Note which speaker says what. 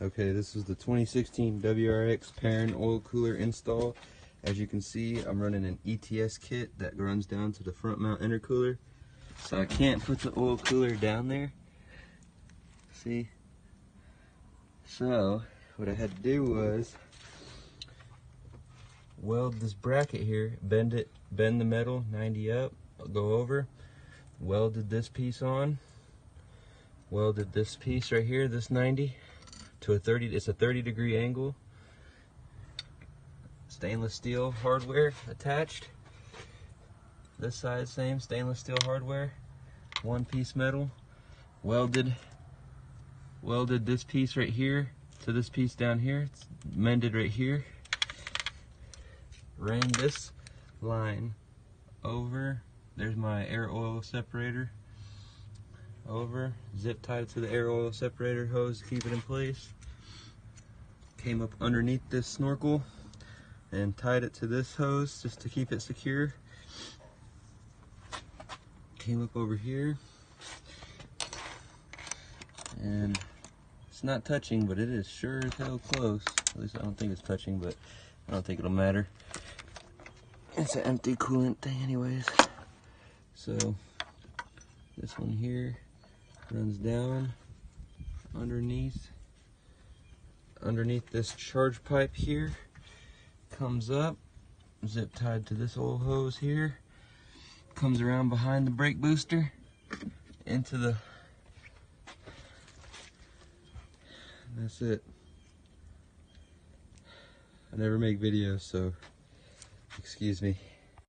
Speaker 1: Okay, this is the 2016 WRX Perrin oil cooler install. As you can see, I'm running an ETS kit that runs down to the front mount intercooler. So I can't put the oil cooler down there. See? So, what I had to do was weld this bracket here, bend the metal 90 up, go over, welded this piece on, welded this piece right here, this 90, to a 30, it's a 30-degree angle. Stainless steel hardware attached. This side same, stainless steel hardware, one piece metal, welded this piece right here to this piece down here. It's mended right here. Ran this line over, there's my air oil separator, over, zip tied it to the air oil separator hose to keep it in place. Came up underneath this snorkel and tied it to this hose just to keep it secure. Came up over here, and it's not touching, but it is sure as hell close. At least I don't think it's touching, but I don't think it'll matter. It's an empty coolant thing anyways. So this one here runs down underneath this charge pipe here, comes up, zip tied to this old hose here, comes around behind the brake booster into the, that's it. I never make videos, so excuse me.